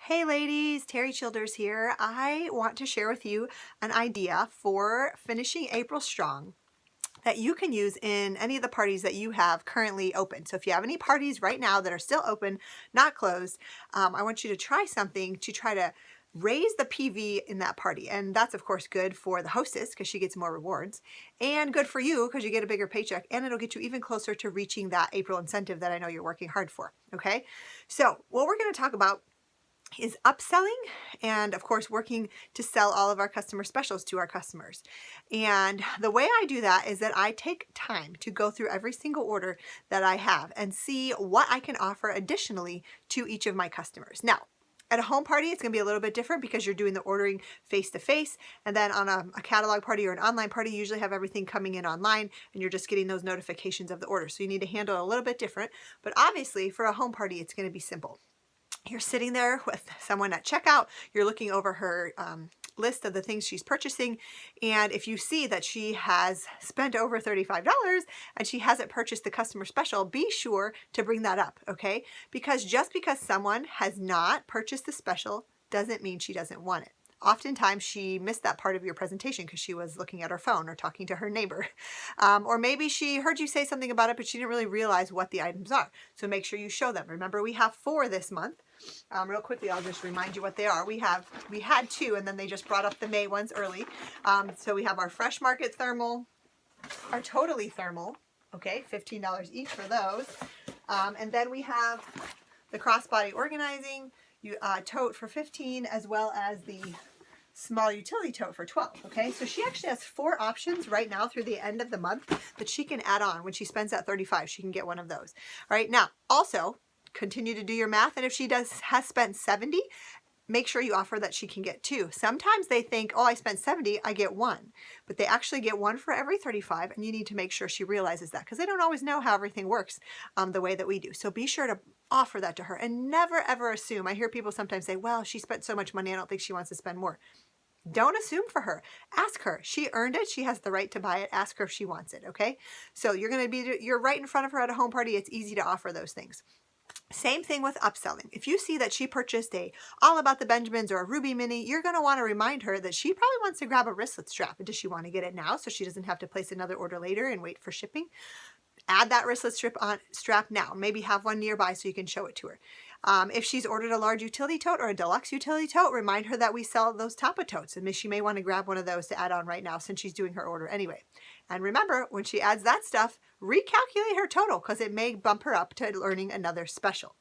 Hey ladies, Terry Childers here. I want to share with you an idea for finishing April strong that you can use in any of the parties that you have currently open. So if you have any parties right now that are still open, not closed, I want you to try something to try to raise the PV in that party. And that's of course good for the hostess because she gets more rewards, and good for you because you get a bigger paycheck, and it'll get you even closer to reaching that April incentive that I know you're working hard for. Okay, so what we're going to talk about is upselling, and of course working to sell all of our customer specials to our customers. And the way I do that is that I take time to go through every single order that I have and see what I can offer additionally to each of my customers. Now, at a home party, it's going to be a little bit different because you're doing the ordering face to face. And then on a catalog party or an online party, you usually have everything coming in online and you're just getting those notifications of the order. So you need to handle it a little bit different. But obviously for a home party, it's going to be simple. You're sitting there with someone at checkout, you're looking over her list of the things she's purchasing, and if you see that she has spent over $35 and she hasn't purchased the customer special, be sure to bring that up, okay? Because just because someone has not purchased the special doesn't mean she doesn't want it. Oftentimes she missed that part of your presentation because she was looking at her phone or talking to her neighbor. Or maybe she heard you say something about it, but she didn't really realize what the items are. So make sure you show them. Remember, we have 4 this month. Real quickly, I'll just remind you what they are. We had 2, and then they just brought up the May ones early. So we have our Fresh Market Thermal, our Totally Thermal, okay, $15 each for those. And then we have the Crossbody Organizing tote for $15, as well as the small utility tote for $12. Okay, so she actually has 4 options right now through the end of the month that she can add on. When she spends that $35, she can get one of those. All right, now also continue to do your math, and if she has spent $70, make sure you offer that she can get 2. Sometimes they think, oh, I spent $70, I get 1, but they actually get 1 for every $35, and you need to make sure she realizes that because they don't always know how everything works the way that we do. So be sure to offer that to her, and never ever assume. I hear people sometimes say, well, she spent so much money, I don't think she wants to spend more. Don't assume for her. Ask her. She earned it. She has the right to buy it. Ask her if she wants it, okay? So you're right in front of her at a home party. It's easy to offer those things. Same thing with upselling. If you see that she purchased a All About the Benjamins or a Ruby Mini, you're going to want to remind her that she probably wants to grab a wristlet strap. Does she want to get it now so she doesn't have to place another order later and wait for shipping? Add that wristlet strap now. Maybe have one nearby so you can show it to her. If she's ordered a large utility tote or a deluxe utility tote, remind her that we sell those Tapa totes, and she may want to grab one of those to add on right now since she's doing her order anyway. And remember, when she adds that stuff, recalculate her total because it may bump her up to earning another special.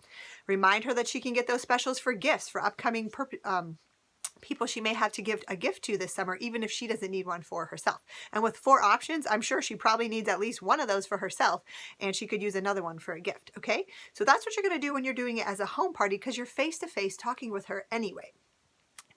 Remind her that she can get those specials for gifts for upcoming people she may have to give a gift to this summer, even if she doesn't need one for herself. And with 4 options, I'm sure she probably needs at least one of those for herself, and she could use another one for a gift, okay? So that's what you're going to do when you're doing it as a home party because you're face-to-face talking with her anyway.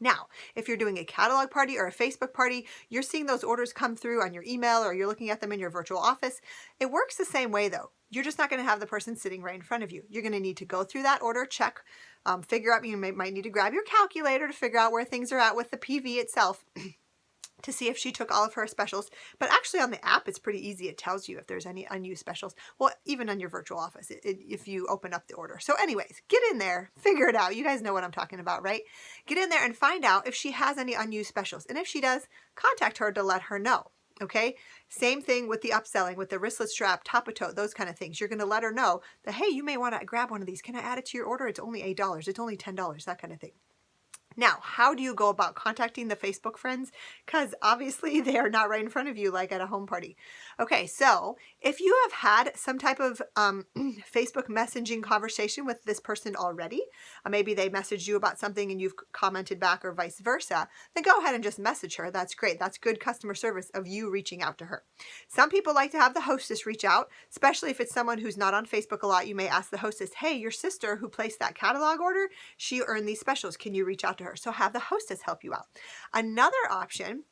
Now, if you're doing a catalog party or a Facebook party, you're seeing those orders come through on your email or you're looking at them in your virtual office. It works the same way though. You're just not going to have the person sitting right in front of you. You're going to need to go through that order, check, figure out, you might need to grab your calculator to figure out where things are at with the PV itself to see if she took all of her specials. But actually on the app, it's pretty easy. It tells you if there's any unused specials. Well, even on your virtual office, if you open up the order. So anyways, get in there, figure it out. You guys know what I'm talking about, right? Get in there and find out if she has any unused specials. And if she does, contact her to let her know. Okay, same thing with the upselling, with the wristlet strap, Tapa tote, those kind of things. You're going to let her know that, hey, you may want to grab one of these. Can I add it to your order? It's only $8. It's only $10, that kind of thing. Now, how do you go about contacting the Facebook friends? Because obviously they are not right in front of you like at a home party. Okay, so if you have had some type of Facebook messaging conversation with this person already, maybe they messaged you about something and you've commented back or vice versa, then go ahead and just message her. That's great. That's good customer service of you reaching out to her. Some people like to have the hostess reach out, especially if it's someone who's not on Facebook a lot. You may ask the hostess, hey, your sister who placed that catalog order, she earned these specials. Can you reach out to her? So have the hostess help you out. Another option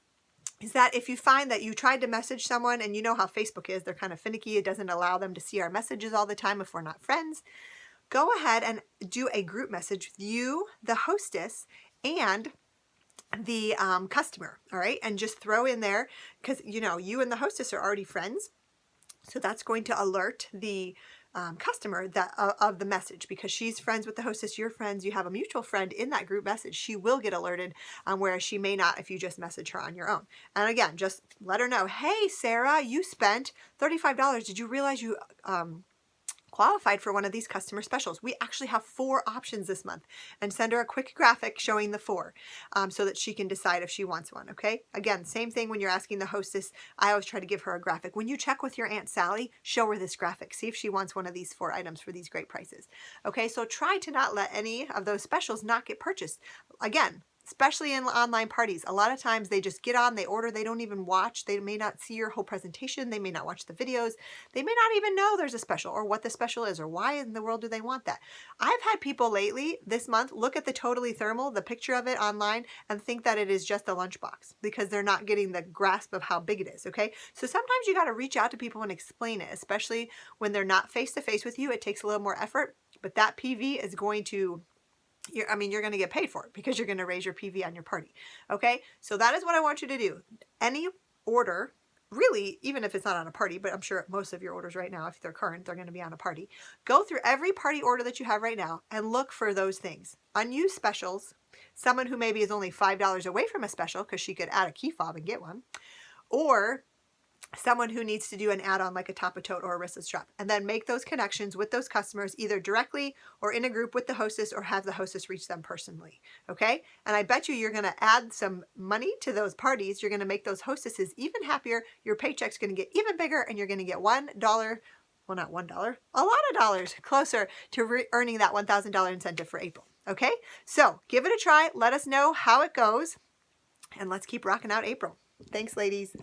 is that if you find that you tried to message someone and you know how Facebook is, they're kind of finicky. It doesn't allow them to see our messages all the time if we're not friends. Go ahead and do a group message with you, the hostess, and the customer, all right? And just throw in there, because you and the hostess are already friends. So that's going to alert the customer that of the message, because she's friends with the hostess, you're friends, you have a mutual friend in that group message. She will get alerted, whereas she may not if you just message her on your own. And again, just let her know, hey, Sarah, you spent $35. Did you realize you qualified for one of these customer specials? We actually have 4 options this month, and send her a quick graphic showing the 4 so that she can decide if she wants one. Okay, again, same thing when you're asking the hostess. I always try to give her a graphic. When you check with your Aunt Sally, show her this graphic, see if she wants one of these 4 items for these great prices. Okay, so try to not let any of those specials not get purchased. Again, especially in online parties, a lot of times they just get on, they order, they don't even watch, they may not see your whole presentation, they may not watch the videos, they may not even know there's a special or what the special is or why in the world do they want that. I've had people lately this month look at the Totally Thermal, the picture of it online, and think that it is just a lunchbox because they're not getting the grasp of how big it is. Okay, so sometimes you got to reach out to people and explain it, especially when they're not face to face with you. It takes a little more effort, but that PV is going to, you're going to get paid for it because you're going to raise your PV on your party. Okay, so that is what I want you to do. Any order, really, even if it's not on a party, but I'm sure most of your orders right now, if they're current, they're going to be on a party. Go through every party order that you have right now and look for those things. Unused specials, someone who maybe is only $5 away from a special because she could add a key fob and get one, or someone who needs to do an add-on like a top-a-tote or a wristless strap, and then make those connections with those customers either directly or in a group with the hostess, or have the hostess reach them personally. Okay, and I bet you're going to add some money to those parties. You're going to make those hostesses even happier. Your paycheck's going to get even bigger, and you're going to get $1, well, not $1, a lot of dollars closer to earning that $1,000 incentive for April. Okay, so give it a try, let us know how it goes, and let's keep rocking out April. Thanks, ladies.